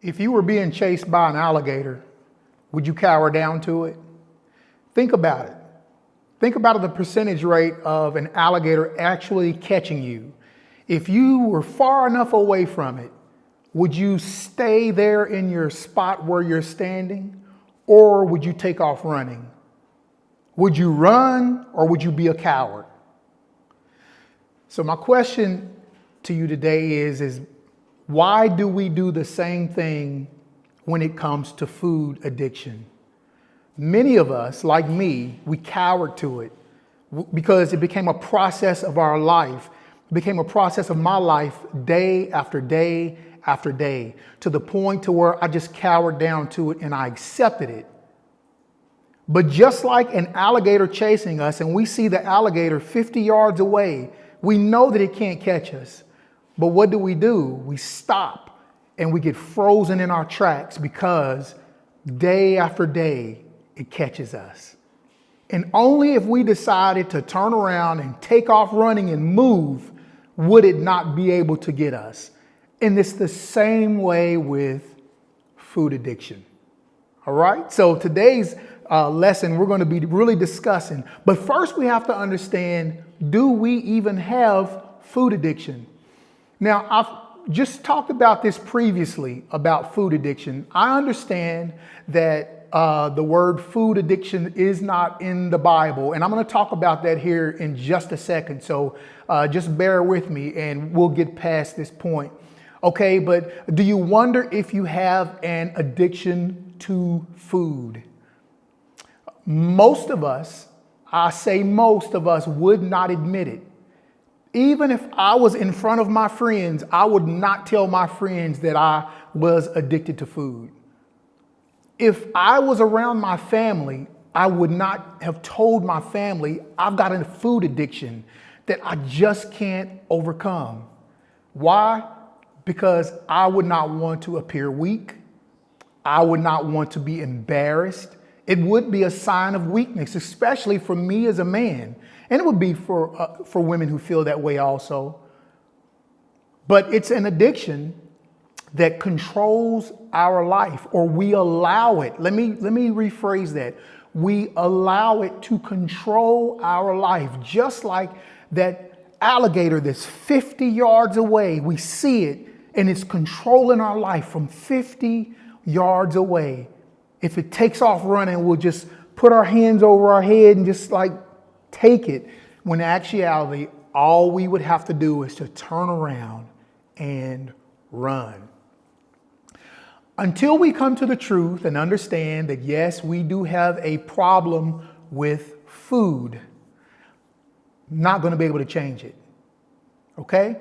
If you were being chased by an alligator, would you cower down to it? Think about it. Think about the percentage rate of an alligator actually catching you. If you were far enough away from it, would you stay there in your spot where you're standing, or would you take off running? Would you run, or would you be a coward? So my question to you today is why do we do the same thing when it comes to food addiction? Many of us, like me, we cowered to it because it became a process of our life. It became a process of my life day after day after day, to the point to where I just cowered down to it and I accepted it. But just like an alligator chasing us, and we see the alligator 50 yards away, we know that it can't catch us. But what do? We stop and we get frozen in our tracks because day after day, it catches us. And only if we decided to turn around and take off running and move, would it not be able to get us. And it's the same way with food addiction. All right. So today's lesson, we're going to be really discussing. But first, we have to understand, do we even have food addiction? Now, I've just talked about this previously about food addiction. I understand that the word food addiction is not in the Bible, and I'm going to talk about that here in just a second. So just bear with me and we'll get past this point. Okay, but do you wonder if you have an addiction to food? Most of us, I say most of us, would not admit it. Even if I was in front of my friends, I would not tell my friends that I was addicted to food. If I was around my family, I would not have told my family I've got a food addiction that I just can't overcome. Why? Because I would not want to appear weak. I would not want to be embarrassed. It would be a sign of weakness, especially for me as a man. And it would be for women who feel that way also. But it's an addiction that controls our life, or we allow it. Let me rephrase that. We allow it to control our life, just like that alligator that's 50 yards away. We see it and it's controlling our life from 50 yards away. If it takes off running, we'll just put our hands over our head and just like take it. When in actuality, all we would have to do is to turn around and run. Until we come to the truth and understand that, yes, we do have a problem with food, not going to be able to change it. Okay?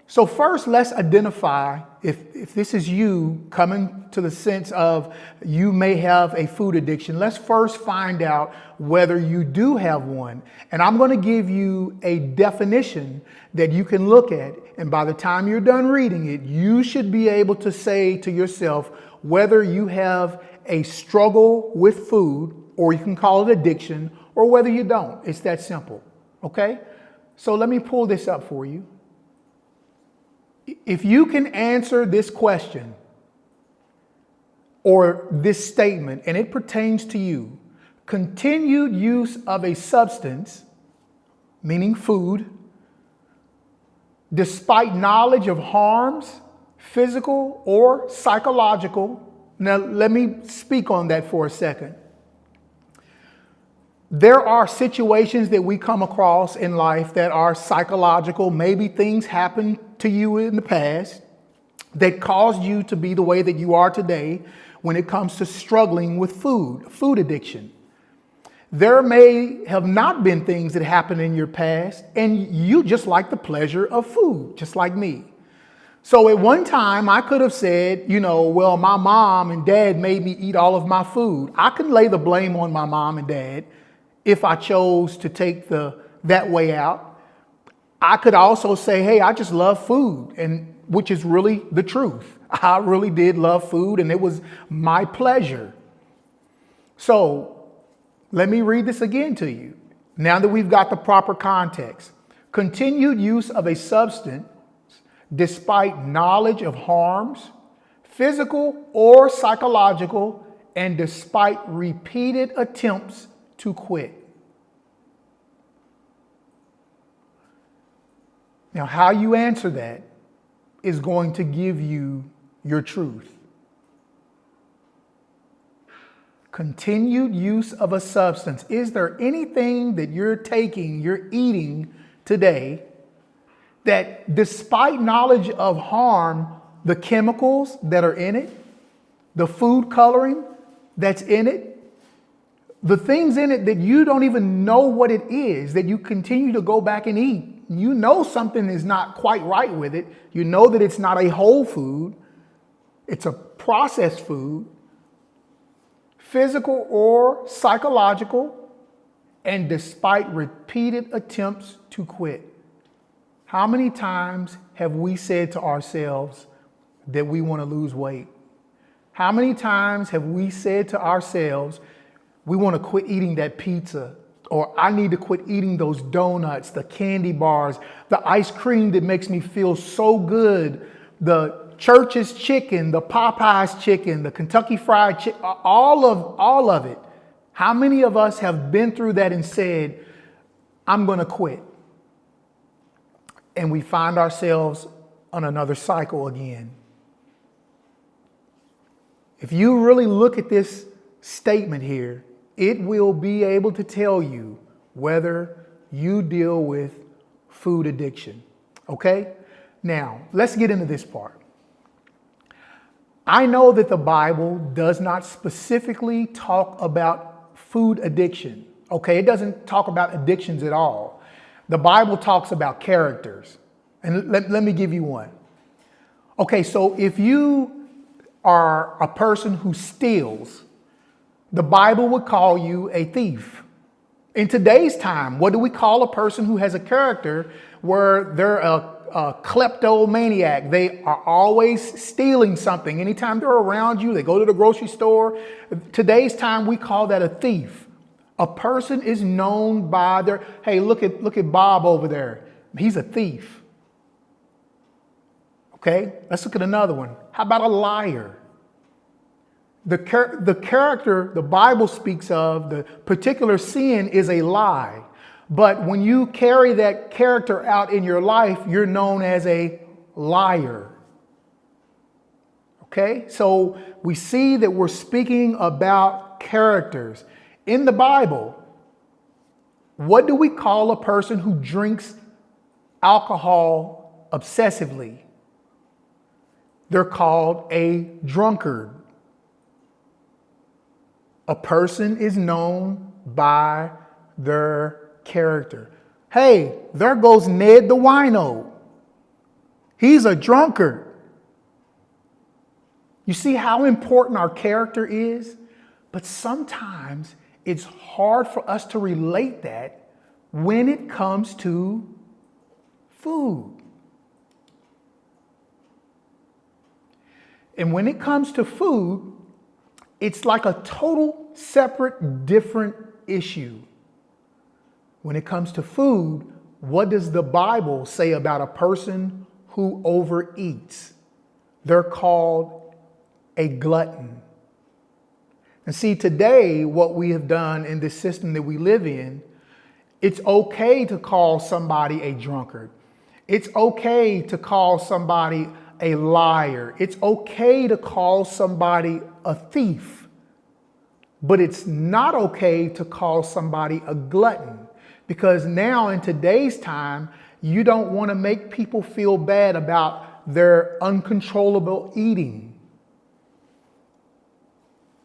So first, let's identify if this is you coming to the sense of you may have a food addiction. Let's first find out whether you do have one. And I'm going to give you a definition that you can look at. And by the time you're done reading it, you should be able to say to yourself whether you have a struggle with food, or you can call it addiction, or whether you don't. It's that simple. Okay? So let me pull this up for you. If you can answer this question or this statement, and it pertains to you, continued use of a substance, meaning food, despite knowledge of harms, physical or psychological. Now, let me speak on that for a second. There are situations that we come across in life that are psychological. Maybe things happened to you in the past that caused you to be the way that you are today when it comes to struggling with food addiction. There may have not been things that happened in your past, and you just like the pleasure of food, just like me. So at one time I could have said, well, my mom and dad made me eat all of my food. I can lay the blame on my mom and dad if I chose to take that way out. I could also say, hey, I just love food, and which is really the truth. I really did love food, and it was my pleasure. So let me read this again to you. Now that we've got the proper context. Continued use of a substance despite knowledge of harms, physical or psychological, and despite repeated attempts to quit. Now, how you answer that is going to give you your truth. Continued use of a substance. Is there anything that you're taking, you're eating today that, despite knowledge of harm, the chemicals that are in it, the food coloring that's in it, the things in it that you don't even know what it is, that you continue to go back and eat? You know something is not quite right with it. You know that it's not a whole food. It's a processed food, physical or psychological, and despite repeated attempts to quit. How many times have we said to ourselves that we want to lose weight? How many times have we said to ourselves, we want to quit eating that pizza, or I need to quit eating those donuts, the candy bars, the ice cream that makes me feel so good, the Church's chicken, the Popeye's chicken, the Kentucky Fried Chicken, all of it. How many of us have been through that and said, I'm going to quit? And we find ourselves on another cycle again. If you really look at this statement here, it will be able to tell you whether you deal with food addiction. Okay? Now, let's get into this part. I know that the Bible does not specifically talk about food addiction. Okay? It doesn't talk about addictions at all. The Bible talks about characters. And let me give you one. Okay, so if you are a person who steals, the Bible would call you a thief. In today's time, what do we call a person who has a character where they're a kleptomaniac? They are always stealing something. Anytime they're around you, they go to the grocery store. Today's time, we call that a thief. A person is known by their, hey, look at Bob over there. He's a thief. Okay, let's look at another one. How about a liar? The character the Bible speaks of, the particular sin, is a lie. But when you carry that character out in your life, you're known as a liar. Okay, so we see that we're speaking about characters. In the Bible, what do we call a person who drinks alcohol obsessively? They're called a drunkard. A person is known by their character. Hey, there goes Ned the wino. He's a drunkard. You see how important our character is? But sometimes it's hard for us to relate that when it comes to food. And when it comes to food, it's like a total separate, different issue. When it comes to food, what does the Bible say about a person who overeats? They're called a glutton. And see, today, what we have done in this system that we live in, it's okay to call somebody a drunkard. It's okay to call somebody a liar. It's okay to call somebody a thief. But it's not okay to call somebody a glutton. Because now in today's time, you don't want to make people feel bad about their uncontrollable eating.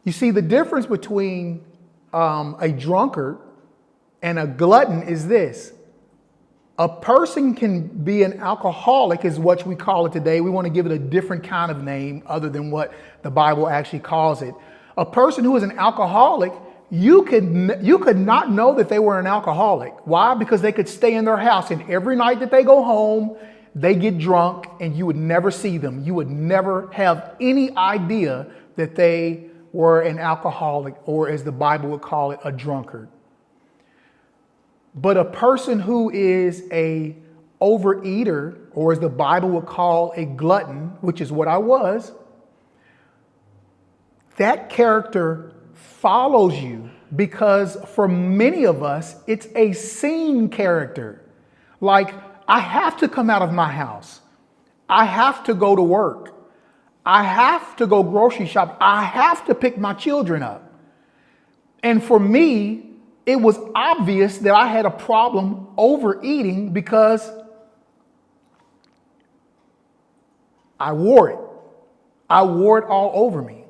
You see, the difference between a drunkard and a glutton is this. A person can be an alcoholic, is what we call it today. We want to give it a different kind of name other than what the Bible actually calls it. A person who is an alcoholic, you could not know that they were an alcoholic. Why? Because they could stay in their house, and every night that they go home, they get drunk, and you would never see them. You would never have any idea that they were an alcoholic, or as the Bible would call it, a drunkard. But a person who is a overeater, or as the Bible would call a glutton, which is what I was, that character follows you because for many of us, it's a scene character. Like, I have to come out of my house. I have to go to work. I have to go grocery shop. I have to pick my children up. And for me, it was obvious that I had a problem overeating because I wore it. I wore it all over me.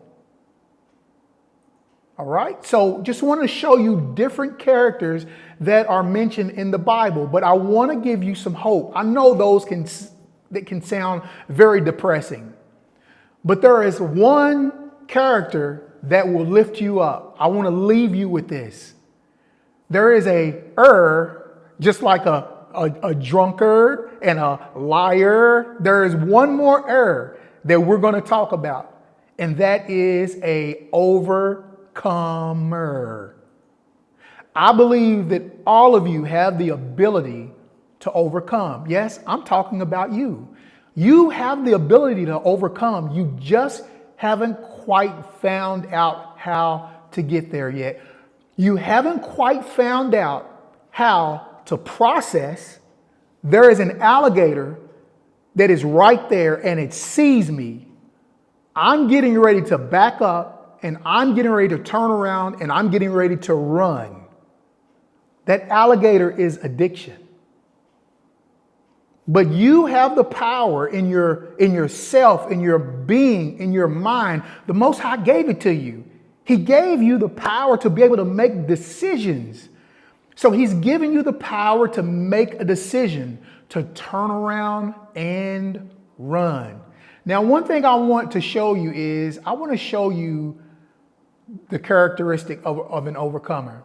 All right. So just want to show you different characters that are mentioned in the Bible, but I want to give you some hope. I know that can sound very depressing, but there is one character that will lift you up. I want to leave you with this. There is just like a drunkard and a liar. There is one more that we're going to talk about, and that is a overcomer. I believe that all of you have the ability to overcome. Yes, I'm talking about you. You have the ability to overcome. You just haven't quite found out how to get there yet. You haven't quite found out how to process. There is an alligator that is right there and it sees me. I'm getting ready to back up and I'm getting ready to turn around and I'm getting ready to run. That alligator is addiction. But you have the power in yourself, in your being, in your mind. The Most High gave it to you. He gave you the power to be able to make decisions. So he's giving you the power to make a decision, to turn around and run. Now, one thing I want to show you is I want to show you the characteristic of an overcomer.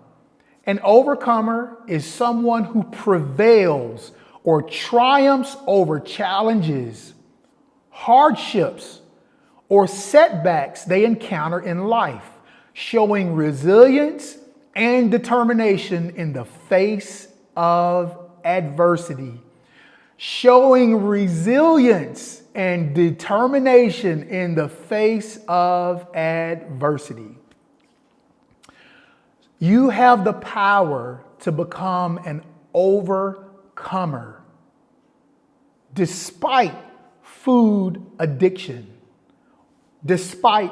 An overcomer is someone who prevails or triumphs over challenges, hardships, or setbacks they encounter in life, showing resilience and determination in the face of adversity. Showing resilience and determination in the face of adversity. You have the power to become an overcomer despite food addiction, despite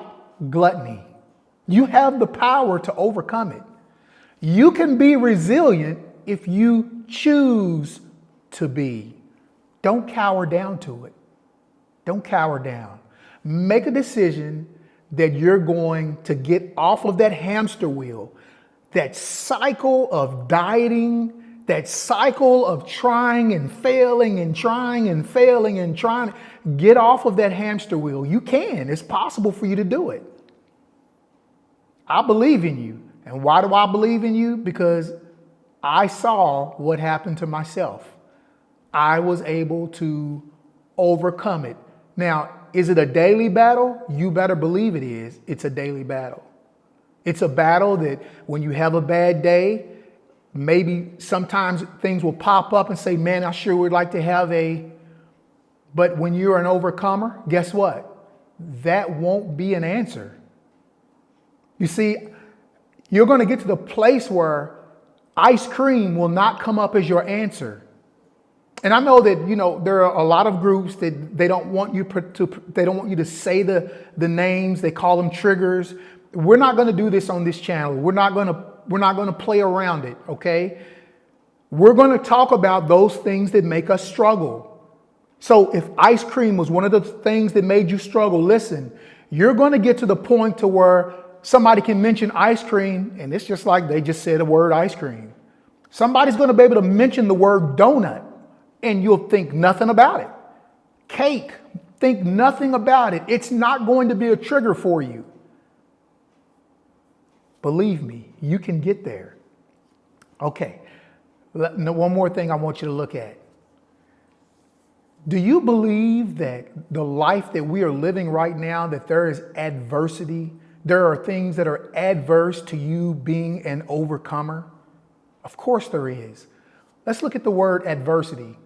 gluttony. You have the power to overcome it. You can be resilient if you choose to be. Don't cower down to it. Don't cower down. Make a decision that you're going to get off of that hamster wheel, that cycle of dieting, that cycle of trying and failing and trying and failing and trying. Get off of that hamster wheel. You can. It's possible for you to do it. I believe in you. And why do I believe in you? Because I saw what happened to myself. I was able to overcome it. Now, is it a daily battle? You better believe it is. It's a daily battle. It's a battle that when you have a bad day, maybe sometimes things will pop up and say, man, I sure would like to have but when you're an overcomer, guess what? That won't be an answer. You see, you're going to get to the place where ice cream will not come up as your answer. And I know that, there are a lot of groups that they don't want you to say the names. They call them triggers. We're not going to do this on this channel. We're not going to play around it, okay? We're going to talk about those things that make us struggle. So if ice cream was one of the things that made you struggle, listen, you're going to get to the point to where somebody can mention ice cream, and it's just like they just said the word ice cream. Somebody's going to be able to mention the word donut, and you'll think nothing about it. Cake, think nothing about it. It's not going to be a trigger for you. Believe me, you can get there. Okay, one more thing I want you to look at. Do you believe that the life that we are living right now, that there is adversity? There are things that are adverse to you being an overcomer? Of course there is. Let's look at the word adversity.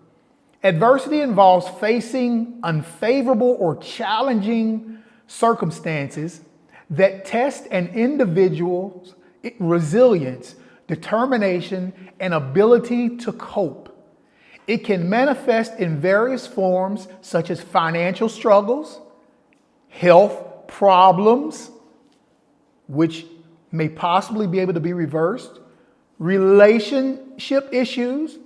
Adversity involves facing unfavorable or challenging circumstances that test an individual's resilience, determination, and ability to cope. It can manifest in various forms, such as financial struggles, health problems, which may possibly be able to be reversed, relationship issues,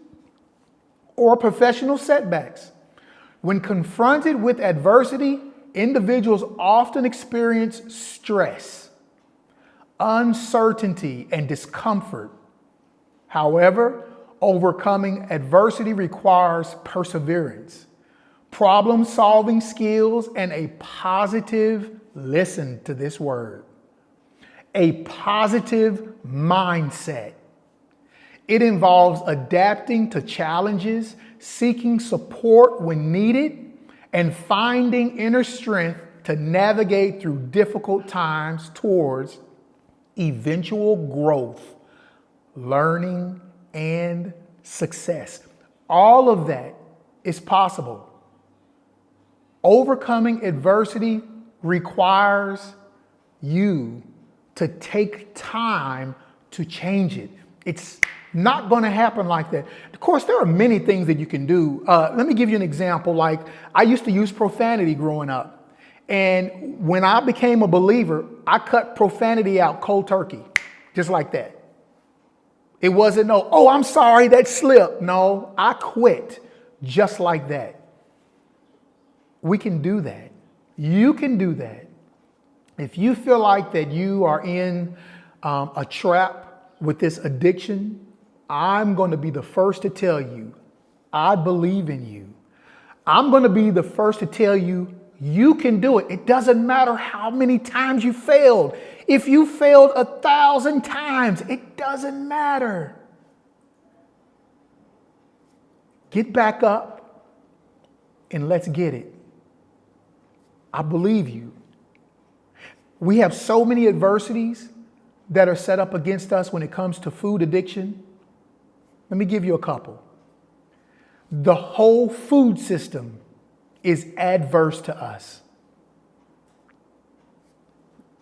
or professional setbacks. When confronted with adversity, individuals often experience stress, uncertainty, and discomfort. However, overcoming adversity requires perseverance, problem-solving skills, and a positive, listen to this word, a positive mindset. It involves adapting to challenges, seeking support when needed, and finding inner strength to navigate through difficult times towards eventual growth, learning, and success. All of that is possible. Overcoming adversity requires you to take time to change it. It's not going to happen like that. Of course, there are many things that you can do. Let me give you an example. Like, I used to use profanity growing up. And when I became a believer, I cut profanity out cold turkey, just like that. It wasn't oh, I'm sorry, that slipped. No, I quit just like that. We can do that. You can do that. If you feel like that you are in a trap with this addiction, I'm going to be the first to tell you, I believe in you. I'm going to be the first to tell you, you can do it. It doesn't matter how many times you failed. If you failed 1,000 times, it doesn't matter. Get back up and let's get it. I believe you. We have so many adversities that are set up against us when it comes to food addiction. Let me give you a couple. The whole food system is adverse to us.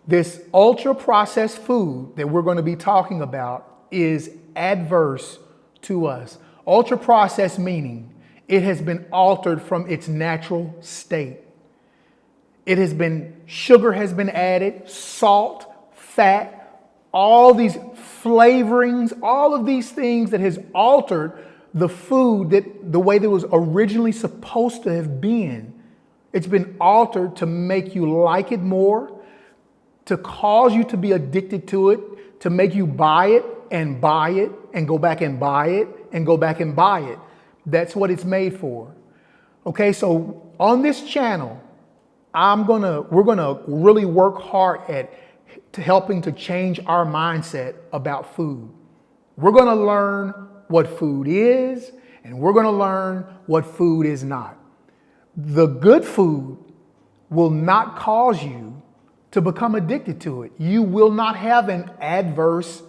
This ultra-processed food that we're going to be talking about is adverse to us. Ultra-processed meaning it has been altered from its natural state. Sugar has been added, salt, fat, all these flavorings, all of these things that has altered the food the way that it was originally supposed to have been. It's been altered to make you like it more, to cause you to be addicted to it, to make you buy it and go back and buy it and go back and buy it. That's what it's made for. Okay, so on this channel, we're gonna really work hard at helping to change our mindset about food. We're gonna learn what food is, and we're gonna learn what food is not. The good food will not cause you to become addicted to it. You will not have an adverse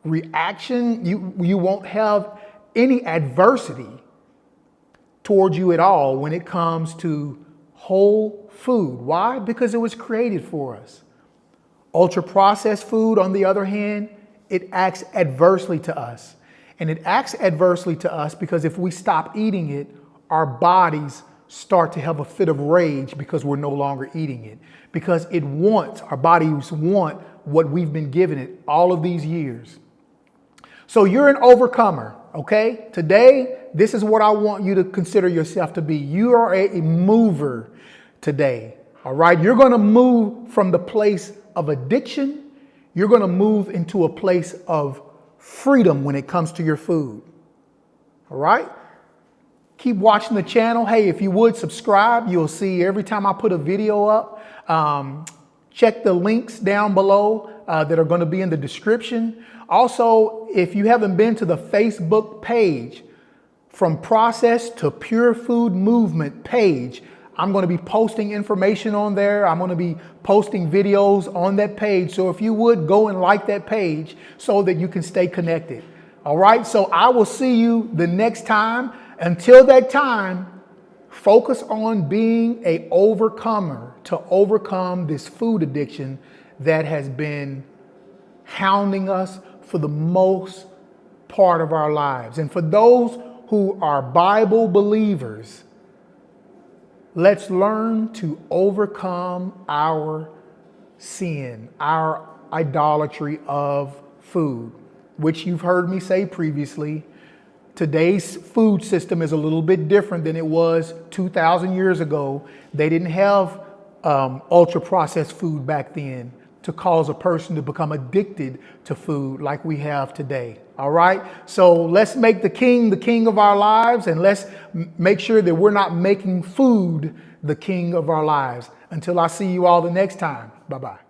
reaction. You won't have any adversity towards you at all when it comes to whole food. Why? Because it was created for us. Ultra-processed food, on the other hand, it acts adversely to us. And it acts adversely to us because if we stop eating it, our bodies start to have a fit of rage because we're no longer eating it. Because our bodies want what we've been giving it all of these years. So you're an overcomer, okay? Today, this is what I want you to consider yourself to be. You are a mover today, all right? You're going to move from the place of addiction. You're going to move into a place of freedom when it comes to your food, all right? Keep watching the channel. Hey, if you would subscribe, you'll see every time I put a video up. Check the links down below that are going to be in the description. Also, if you haven't been to the Facebook page, From Process to Pure Food Movement page, I'm going to be posting information on there. I'm going to be posting videos on that page. So if you would go and like that page so that you can stay connected. All right. So I will see you the next time. Until that time, Focus on being a overcomer to overcome this food addiction that has been hounding us for the most part of our lives. And for those who are Bible believers, let's learn to overcome our sin, our idolatry of food, which you've heard me say previously. Today's food system is a little bit different than it was 2,000 years ago. They didn't have ultra processed food back then to cause a person to become addicted to food like we have today. All right. So let's make the king of our lives, and let's make sure that we're not making food the king of our lives. Until I see you all the next time. Bye-bye.